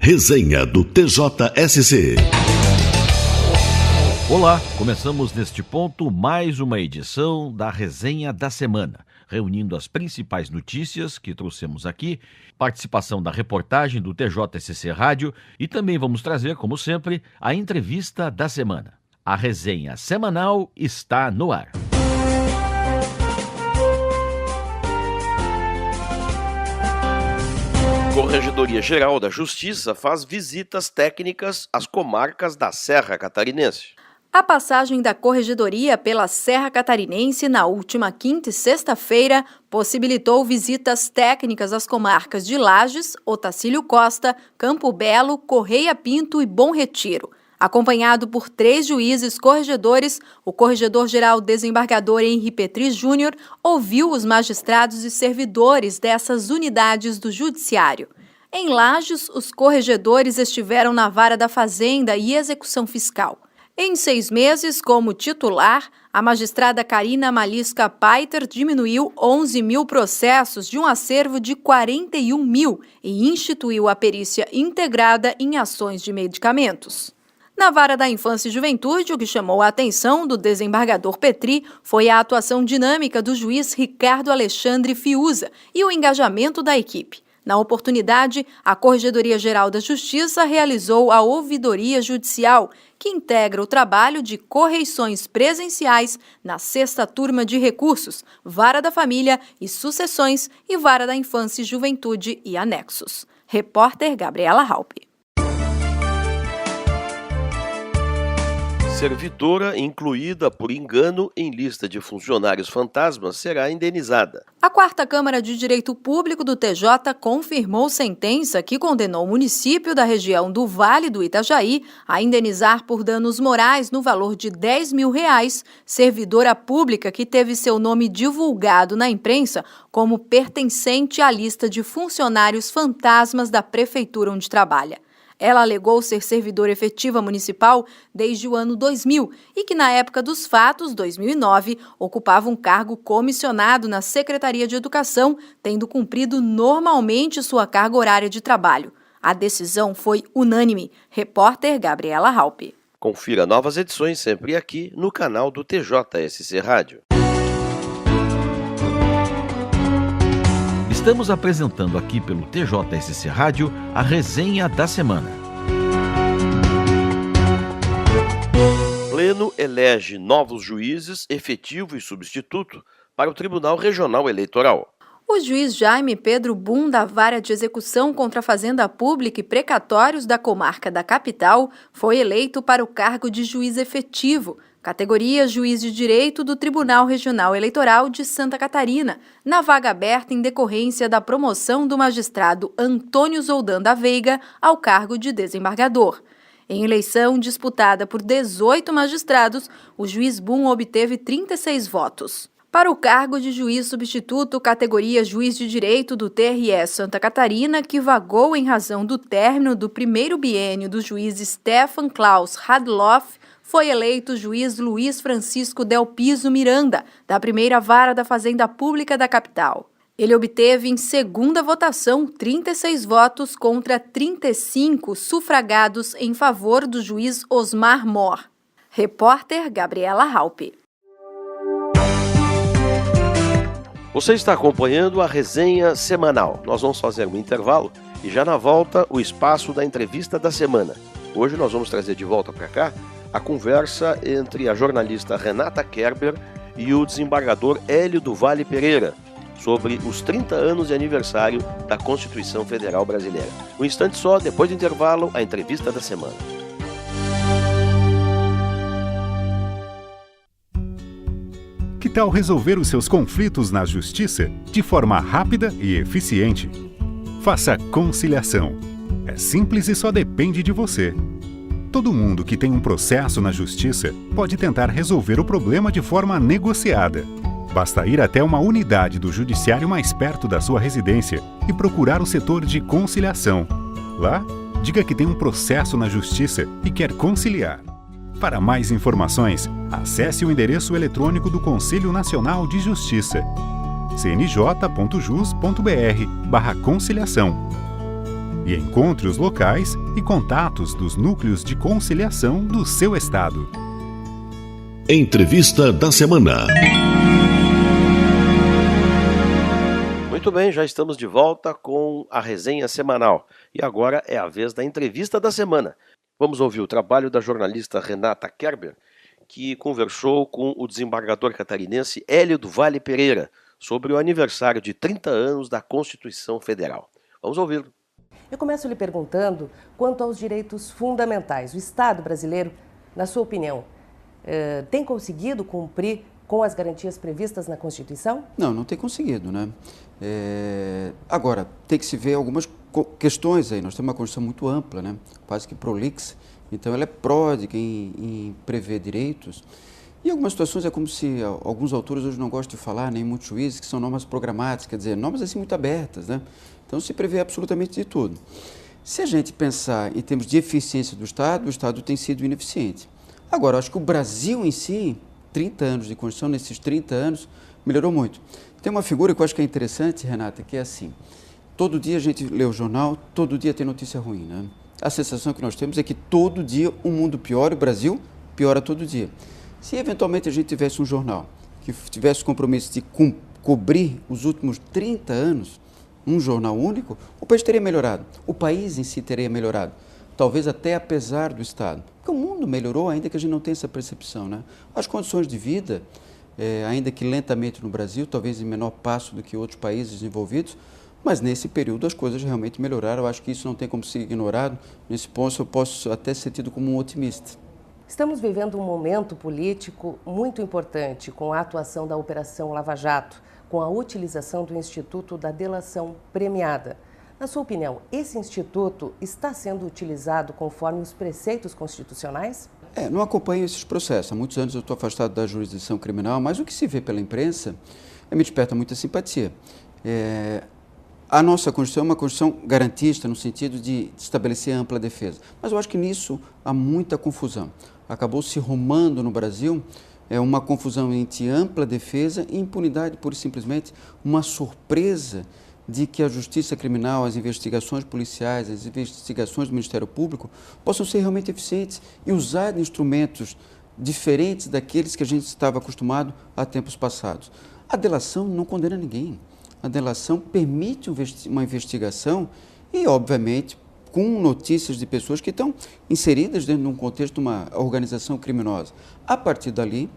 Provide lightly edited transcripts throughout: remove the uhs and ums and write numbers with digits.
Resenha do TJSC. Olá, começamos neste ponto mais uma edição da Resenha da Semana, reunindo as principais notícias que trouxemos aqui, participação da reportagem do TJSC Rádio e também vamos trazer, como sempre, a entrevista da semana. A resenha semanal está no ar. Corregedoria-Geral da Justiça faz visitas técnicas às comarcas da Serra Catarinense. A passagem da Corregedoria pela Serra Catarinense na última quinta e sexta-feira possibilitou visitas técnicas às comarcas de Lages, Otacílio Costa, Campo Belo, Correia Pinto e Bom Retiro. Acompanhado por 3 juízes corregedores, o Corregedor-Geral Desembargador Henri Petri Júnior ouviu os magistrados e servidores dessas unidades do Judiciário. Em Lages, os corregedores estiveram na Vara da Fazenda e Execução Fiscal. Em 6 meses, como titular, a magistrada Karina Malisca Paiter diminuiu 11 mil processos de um acervo de 41 mil e instituiu a perícia integrada em ações de medicamentos. Na Vara da Infância e Juventude, o que chamou a atenção do desembargador Petri foi a atuação dinâmica do juiz Ricardo Alexandre Fiuza e o engajamento da equipe. Na oportunidade, a Corregedoria-Geral da Justiça realizou a Ouvidoria Judicial, que integra o trabalho de correições presenciais na 6ª Turma de Recursos, Vara da Família e Sucessões e Vara da Infância e Juventude e Anexos. Repórter Gabriela Halpe. Servidora incluída por engano em lista de funcionários fantasmas será indenizada. A 4ª Câmara de Direito Público do TJ confirmou sentença que condenou o município da região do Vale do Itajaí a indenizar por danos morais no valor de R$10 mil servidora pública que teve seu nome divulgado na imprensa como pertencente à lista de funcionários fantasmas da prefeitura onde trabalha. Ela alegou ser servidora efetiva municipal desde o ano 2000 e que, na época dos fatos, 2009, ocupava um cargo comissionado na Secretaria de Educação, tendo cumprido normalmente sua carga horária de trabalho. A decisão foi unânime. Repórter Gabriela Halpe. Confira novas edições sempre aqui no canal do TJSC Rádio. Estamos apresentando aqui pelo TJSC Rádio a Resenha da Semana. Pleno elege novos juízes, efetivo e substituto, para o Tribunal Regional Eleitoral. O juiz Jaime Pedro Bum, da Vara de Execução contra a Fazenda Pública e Precatórios da Comarca da Capital, foi eleito para o cargo de juiz efetivo, categoria Juiz de Direito do Tribunal Regional Eleitoral de Santa Catarina, na vaga aberta em decorrência da promoção do magistrado Antônio Zoldan da Veiga ao cargo de desembargador. Em eleição disputada por 18 magistrados, o juiz Bum obteve 36 votos. Para o cargo de juiz substituto, categoria Juiz de Direito do TRE Santa Catarina, que vagou em razão do término do primeiro biênio do juiz Stefan Klaus Radloff, foi eleito o juiz Luiz Francisco Del Piso Miranda, da 1ª Vara da Fazenda Pública da capital. Ele obteve, em segunda votação, 36 votos contra 35 sufragados em favor do juiz Osmar Mor. Repórter Gabriela Halpe. Você está acompanhando a resenha semanal. Nós vamos fazer um intervalo e já na volta o espaço da entrevista da semana. Hoje nós vamos trazer de volta para cá a conversa entre a jornalista Renata Kerber e o desembargador Hélio do Vale Pereira sobre os 30 anos de aniversário da Constituição Federal Brasileira. Um instante só, depois do intervalo, a entrevista da semana. Que tal resolver os seus conflitos na justiça de forma rápida e eficiente? Faça conciliação. É simples e só depende de você. Todo mundo que tem um processo na justiça pode tentar resolver o problema de forma negociada. Basta ir até uma unidade do judiciário mais perto da sua residência e procurar o setor de conciliação. Lá, diga que tem um processo na justiça e quer conciliar. Para mais informações, acesse o endereço eletrônico do Conselho Nacional de Justiça, cnj.jus.br/conciliação. e encontre os locais e contatos dos núcleos de conciliação do seu estado. Entrevista da semana. Muito bem, já estamos de volta com a resenha semanal. E agora é a vez da entrevista da semana. Vamos ouvir o trabalho da jornalista Renata Kerber, que conversou com o desembargador catarinense Hélio do Vale Pereira sobre o aniversário de 30 anos da Constituição Federal. Vamos ouvi-lo. Eu começo lhe perguntando quanto aos direitos fundamentais. O Estado brasileiro, na sua opinião, tem conseguido cumprir com as garantias previstas na Constituição? Não tem conseguido, né? Agora, tem que se ver algumas questões aí. Nós temos uma Constituição muito ampla, né? Quase que prolixa. Então, ela é pródiga em prever direitos. E em algumas situações é como se alguns autores hoje não gostam de falar, nem muitos juízes, que são normas programáticas, quer dizer, normas assim muito abertas, né? Então, se prevê absolutamente de tudo. Se a gente pensar em termos de eficiência do Estado, o Estado tem sido ineficiente. Agora, acho que o Brasil em si, 30 anos de Constituição, nesses 30 anos, melhorou muito. Tem uma figura que eu acho que é interessante, Renata, que é assim, todo dia a gente lê o jornal, todo dia tem notícia ruim, né? A sensação que nós temos é que todo dia o mundo piora, o Brasil piora todo dia. Se eventualmente a gente tivesse um jornal que tivesse o compromisso de cobrir os últimos 30 anos, um jornal único, o país teria melhorado, o país em si teria melhorado, talvez até apesar do Estado. Porque o mundo melhorou, ainda que a gente não tenha essa percepção, né? As condições de vida, ainda que lentamente no Brasil, talvez em menor passo do que outros países desenvolvidos, mas nesse período as coisas realmente melhoraram. Eu acho que isso não tem como ser ignorado. Nesse ponto eu posso até ser tido como um otimista. Estamos vivendo um momento político muito importante com a atuação da Operação Lava Jato, com a utilização do Instituto da Delação Premiada. Na sua opinião, esse instituto está sendo utilizado conforme os preceitos constitucionais? Não acompanho esses processos. Há muitos anos eu estou afastado da jurisdição criminal, mas o que se vê pela imprensa me desperta muita simpatia. A nossa Constituição é uma Constituição garantista no sentido de estabelecer ampla defesa. Mas eu acho que nisso há muita confusão. Acabou se romando no Brasil uma confusão entre ampla defesa e impunidade, pura e simplesmente uma surpresa de que a justiça criminal, as investigações policiais, as investigações do Ministério Público possam ser realmente eficientes e usar instrumentos diferentes daqueles que a gente estava acostumado há tempos passados. A delação não condena ninguém. A delação permite uma investigação e, obviamente, com notícias de pessoas que estão inseridas dentro de um contexto de uma organização criminosa. A partir dali,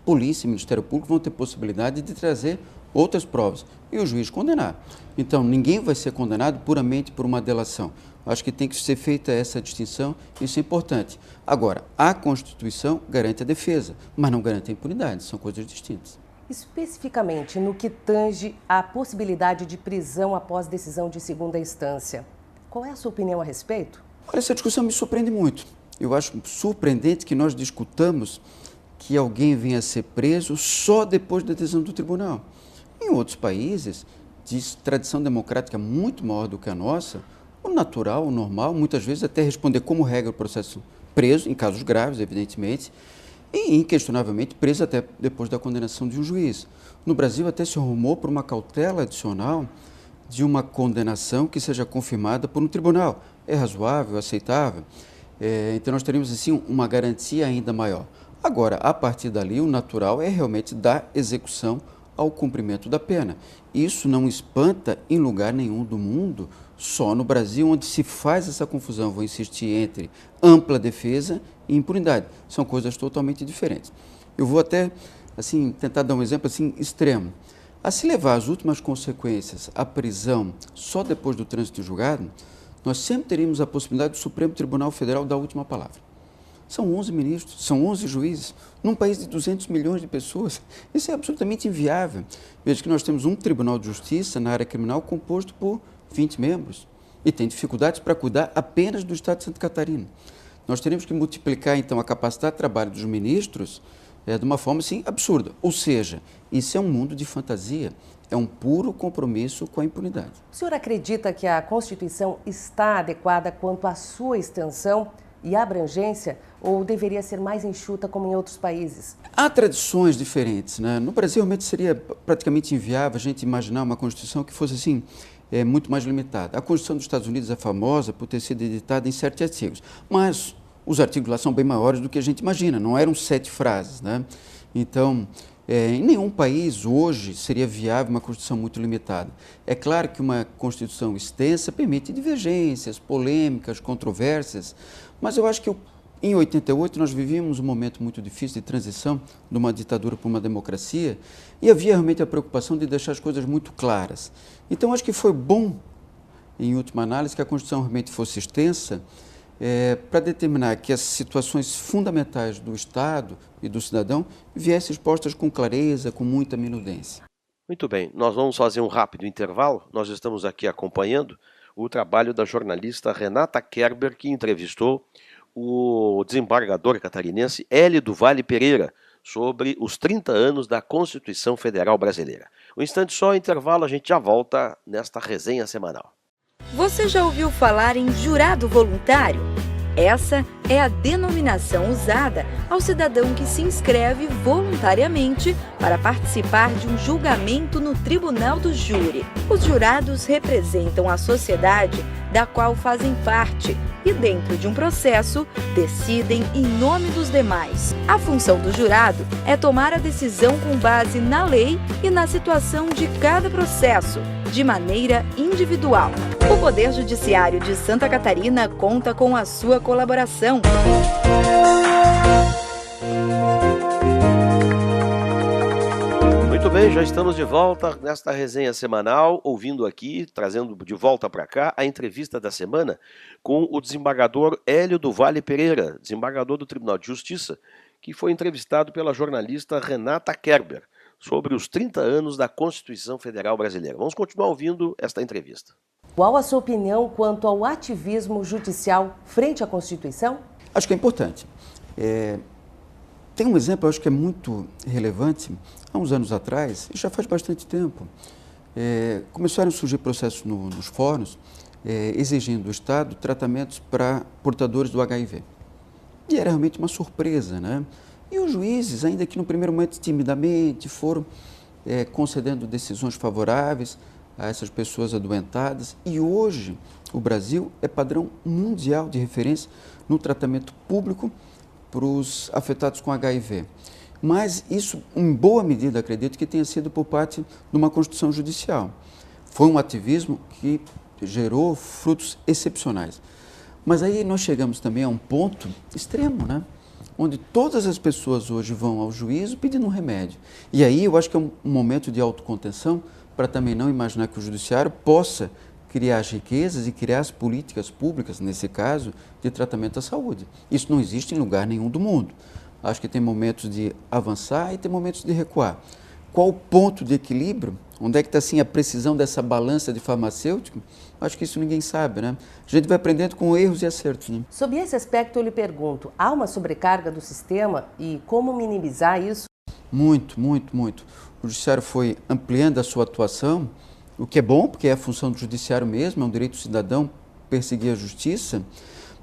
polícia e Ministério Público vão ter possibilidade de trazer outras provas e o juiz condenar. Então, ninguém vai ser condenado puramente por uma delação. Acho que tem que ser feita essa distinção, isso é importante. Agora, a Constituição garante a defesa, mas não garante a impunidade, são coisas distintas. Especificamente no que tange à possibilidade de prisão após decisão de segunda instância, qual é a sua opinião a respeito? Olha, essa discussão me surpreende muito. Eu acho surpreendente que nós discutamos que alguém venha a ser preso só depois da decisão do tribunal. Em outros países, de tradição democrática muito maior do que a nossa, o natural, o normal, muitas vezes até responder como regra o processo preso, em casos graves, evidentemente, e inquestionavelmente preso até depois da condenação de um juiz. No Brasil até se rumou por uma cautela adicional de uma condenação que seja confirmada por um tribunal. É razoável, aceitável. Então nós teríamos assim uma garantia ainda maior. Agora, a partir dali, o natural é realmente dar execução ao cumprimento da pena. Isso não espanta em lugar nenhum do mundo, só no Brasil, onde se faz essa confusão, vou insistir, entre ampla defesa e impunidade. São coisas totalmente diferentes. Eu vou até assim, tentar dar um exemplo assim, extremo. A se levar as últimas consequências à prisão só depois do trânsito julgado, nós sempre teríamos a possibilidade do Supremo Tribunal Federal dar a última palavra. São 11 ministros, são 11 juízes, num país de 200 milhões de pessoas. Isso é absolutamente inviável. Veja que nós temos um Tribunal de Justiça na área criminal composto por 20 membros e tem dificuldades para cuidar apenas do Estado de Santa Catarina. Nós teríamos que multiplicar, então, a capacidade de trabalho dos ministros de uma forma, assim, absurda. Ou seja, isso é um mundo de fantasia, é um puro compromisso com a impunidade. O senhor acredita que a Constituição está adequada quanto à sua extensão e abrangência, ou deveria ser mais enxuta como em outros países? Há tradições diferentes, né? No Brasil, realmente seria praticamente inviável a gente imaginar uma Constituição que fosse assim, é muito mais limitada. A Constituição dos Estados Unidos é famosa por ter sido editada em 7 artigos, mas os artigos lá são bem maiores do que a gente imagina, não eram 7 frases, né? Então, em nenhum país hoje seria viável uma Constituição muito limitada. É claro que uma Constituição extensa permite divergências, polêmicas, controvérsias, mas eu acho que em 88 nós vivíamos um momento muito difícil de transição de uma ditadura para uma democracia e havia realmente a preocupação de deixar as coisas muito claras. Então acho que foi bom, em última análise, que a Constituição realmente fosse extensa para determinar que as situações fundamentais do Estado e do cidadão viessem expostas com clareza, com muita minudência. Muito bem, nós vamos fazer um rápido intervalo. Nós estamos aqui acompanhando o trabalho da jornalista Renata Kerber, que entrevistou o desembargador catarinense Hélio do Vale Pereira sobre os 30 anos da Constituição Federal Brasileira. Um instante só, intervalo, a gente já volta nesta resenha semanal. Você já ouviu falar em jurado voluntário? Essa é a denominação usada ao cidadão que se inscreve voluntariamente para participar de um julgamento no tribunal do júri. Os jurados representam a sociedade da qual fazem parte e, dentro de um processo, decidem em nome dos demais. A função do jurado é tomar a decisão com base na lei e na situação de cada processo, de maneira individual. O Poder Judiciário de Santa Catarina conta com a sua colaboração. Muito bem, já estamos de volta nesta resenha semanal, ouvindo aqui, trazendo de volta para cá, a entrevista da semana com o desembargador Hélio do Vale Pereira, desembargador do Tribunal de Justiça, que foi entrevistado pela jornalista Renata Kerber sobre os 30 anos da Constituição Federal Brasileira. Vamos continuar ouvindo esta entrevista. Qual a sua opinião quanto ao ativismo judicial frente à Constituição? Acho que é importante. Tem um exemplo, eu acho que é muito relevante. Há uns anos atrás, e já faz bastante tempo, começaram a surgir processos nos fóruns exigindo do Estado tratamentos para portadores do HIV. E era realmente uma surpresa, né? E os juízes, ainda que no primeiro momento timidamente, foram concedendo decisões favoráveis a essas pessoas adoentadas. E hoje o Brasil é padrão mundial de referência no tratamento público para os afetados com HIV. Mas isso, em boa medida, acredito que tenha sido por parte de uma Constituição Judicial. Foi um ativismo que gerou frutos excepcionais. Mas aí nós chegamos também a um ponto extremo, né? Onde todas as pessoas hoje vão ao juízo pedindo um remédio. E aí eu acho que é um momento de autocontenção para também não imaginar que o judiciário possa criar as riquezas e criar as políticas públicas, nesse caso, de tratamento à saúde. Isso não existe em lugar nenhum do mundo. Acho que tem momentos de avançar e tem momentos de recuar. Qual o ponto de equilíbrio? Onde é que está assim, a precisão dessa balança de farmacêutico? Acho que isso ninguém sabe, né? A gente vai aprendendo com erros e acertos, né? Sob esse aspecto, eu lhe pergunto, há uma sobrecarga do sistema e como minimizar isso? Muito, muito, muito. O judiciário foi ampliando a sua atuação, o que é bom, porque é a função do judiciário mesmo, é um direito do cidadão perseguir a justiça,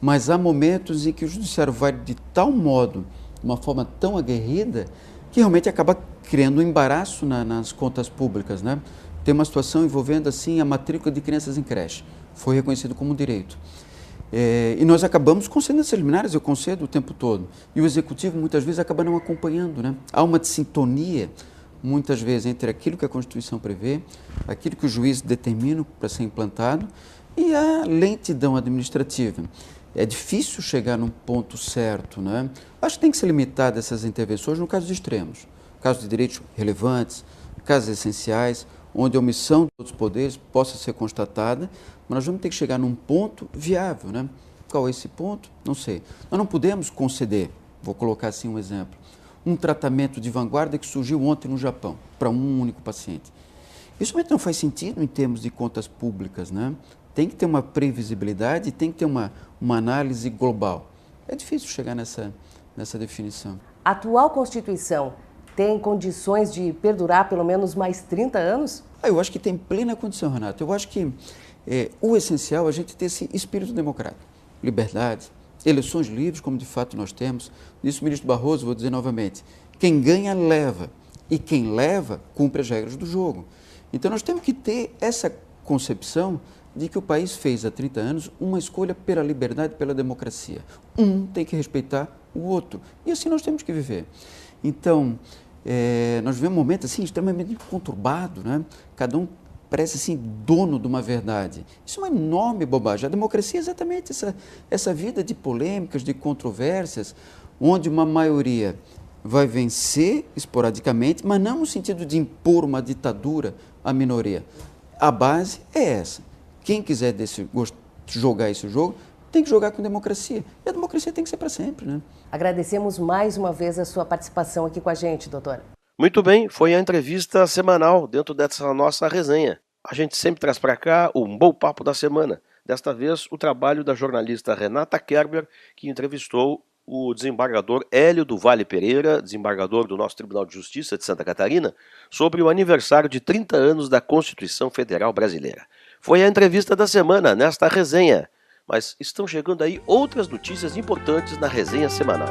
mas há momentos em que o judiciário vai de tal modo, de uma forma tão aguerrida, que realmente acaba criando um embaraço nas contas públicas, né? Tem uma situação envolvendo assim a matrícula de crianças em creche, foi reconhecido como direito. E nós acabamos concedendo essas liminares, eu concedo o tempo todo, e o executivo muitas vezes acaba não acompanhando, né? Há uma sintonia muitas vezes entre aquilo que a Constituição prevê, aquilo que o juiz determina para ser implantado e a lentidão administrativa. É difícil chegar num ponto certo, né? Acho que tem que ser limitada essas intervenções no caso de extremos, casos de direitos relevantes, casos essenciais, onde a omissão de outros poderes possa ser constatada, mas nós vamos ter que chegar num ponto viável, né? Qual é esse ponto? Não sei. Nós não podemos conceder, vou colocar assim um exemplo, um tratamento de vanguarda que surgiu ontem no Japão, para um único paciente. Isso realmente não faz sentido em termos de contas públicas, né? Tem que ter uma previsibilidade, tem que ter uma análise global. É difícil chegar nessa definição. A atual Constituição tem condições de perdurar pelo menos mais 30 anos? Eu acho que tem plena condição, Renato. Eu acho que o essencial é a gente ter esse espírito democrático, liberdade, eleições livres, como de fato nós temos. Disse o ministro Barroso, vou dizer novamente, quem ganha, leva. E quem leva, cumpre as regras do jogo. Então nós temos que ter essa concepção de que o país fez há 30 anos uma escolha pela liberdade e pela democracia. Um tem que respeitar o outro. E assim nós temos que viver. Então, nós vivemos um momento assim, extremamente conturbado, né? Cada um parece assim, dono de uma verdade. Isso é uma enorme bobagem. A democracia é exatamente essa vida de polêmicas, de controvérsias, onde uma maioria vai vencer esporadicamente, mas não no sentido de impor uma ditadura à minoria. A base é essa. Quem quiser jogar esse jogo, tem que jogar com democracia. E a democracia tem que ser para sempre, né? Agradecemos mais uma vez a sua participação aqui com a gente, doutora. Muito bem, foi a entrevista semanal dentro dessa nossa resenha. A gente sempre traz para cá um bom papo da semana. Desta vez, o trabalho da jornalista Renata Kerber, que entrevistou o desembargador Hélio do Vale Pereira, desembargador do nosso Tribunal de Justiça de Santa Catarina, sobre o aniversário de 30 anos da Constituição Federal Brasileira. Foi a entrevista da semana nesta resenha, mas estão chegando aí outras notícias importantes na resenha semanal.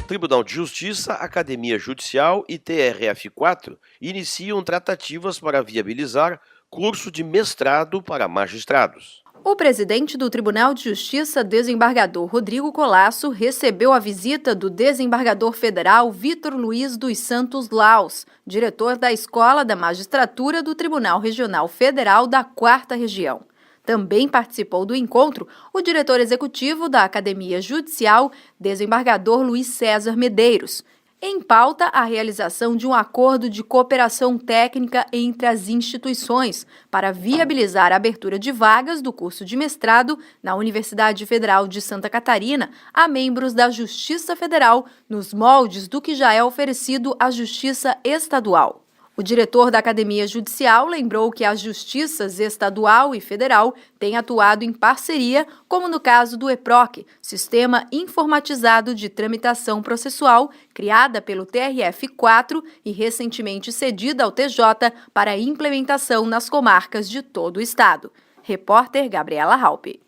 Tribunal de Justiça, Academia Judicial e TRF4 iniciam tratativas para viabilizar curso de mestrado para magistrados. O presidente do Tribunal de Justiça, desembargador Rodrigo Colasso, recebeu a visita do desembargador federal Vitor Luiz dos Santos Laus, diretor da Escola da Magistratura do Tribunal Regional Federal da 4ª Região. Também participou do encontro o diretor executivo da Academia Judicial, desembargador Luiz César Medeiros. Em pauta, a realização de um acordo de cooperação técnica entre as instituições para viabilizar a abertura de vagas do curso de mestrado na Universidade Federal de Santa Catarina a membros da Justiça Federal, nos moldes do que já é oferecido à Justiça Estadual. O diretor da Academia Judicial lembrou que as justiças estadual e federal têm atuado em parceria, como no caso do EPROC, Sistema Informatizado de Tramitação Processual, criada pelo TRF4 e recentemente cedida ao TJ para implementação nas comarcas de todo o estado. Repórter Gabriela Halpe.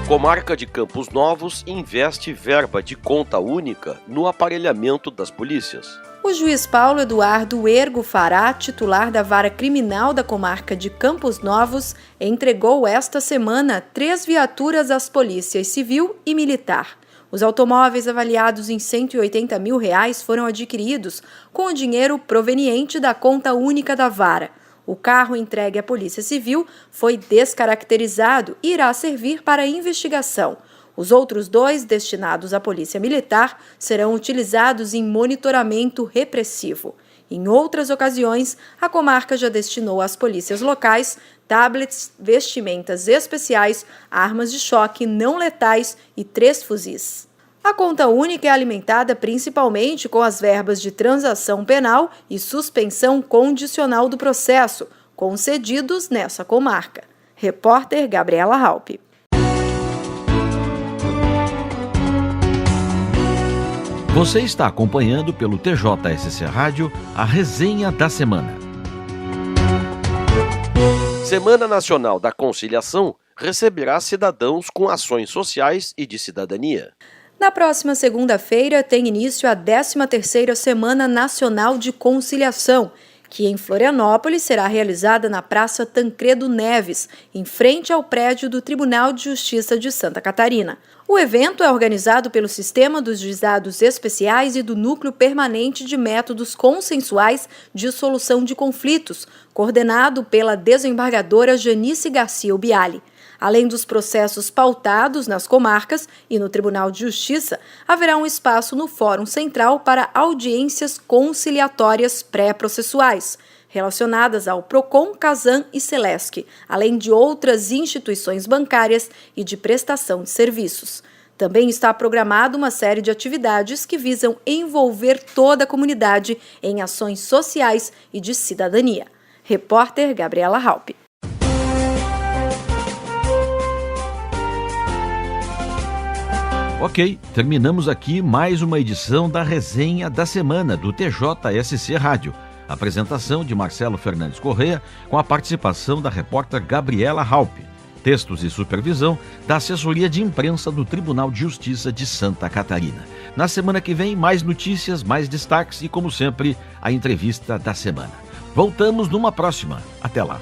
Comarca de Campos Novos investe verba de conta única no aparelhamento das polícias. O juiz Paulo Eduardo Ergo Fará, titular da Vara Criminal da Comarca de Campos Novos, entregou esta semana 3 viaturas às polícias civil e militar. Os automóveis avaliados em R$ 180 mil foram adquiridos com o dinheiro proveniente da conta única da Vara. O carro entregue à Polícia Civil foi descaracterizado e irá servir para investigação. Os outros 2, destinados à Polícia Militar, serão utilizados em monitoramento repressivo. Em outras ocasiões, a comarca já destinou às polícias locais tablets, vestimentas especiais, armas de choque não letais e 3 fuzis. A conta única é alimentada principalmente com as verbas de transação penal e suspensão condicional do processo, concedidos nessa comarca. Repórter Gabriela Halpe. Você está acompanhando pelo TJSC Rádio a resenha da semana. Semana Nacional da Conciliação receberá cidadãos com ações sociais e de cidadania. Na próxima segunda-feira tem início a 13ª Semana Nacional de Conciliação, que em Florianópolis será realizada na Praça Tancredo Neves, em frente ao prédio do Tribunal de Justiça de Santa Catarina. O evento é organizado pelo Sistema dos Juizados Especiais e do Núcleo Permanente de Métodos Consensuais de Solução de Conflitos, coordenado pela desembargadora Janice Garcia Ubiali. Além dos processos pautados nas comarcas e no Tribunal de Justiça, haverá um espaço no Fórum Central para audiências conciliatórias pré-processuais, relacionadas ao Procon, Casan e Celesc, além de outras instituições bancárias e de prestação de serviços. Também está programada uma série de atividades que visam envolver toda a comunidade em ações sociais e de cidadania. Repórter Gabriela Halpe. Ok, terminamos aqui mais uma edição da resenha da semana do TJSC Rádio. Apresentação de Marcelo Fernandes Corrêa, com a participação da repórter Gabriela Halpe. Textos e supervisão da Assessoria de Imprensa do Tribunal de Justiça de Santa Catarina. Na semana que vem, mais notícias, mais destaques e, como sempre, a entrevista da semana. Voltamos numa próxima. Até lá.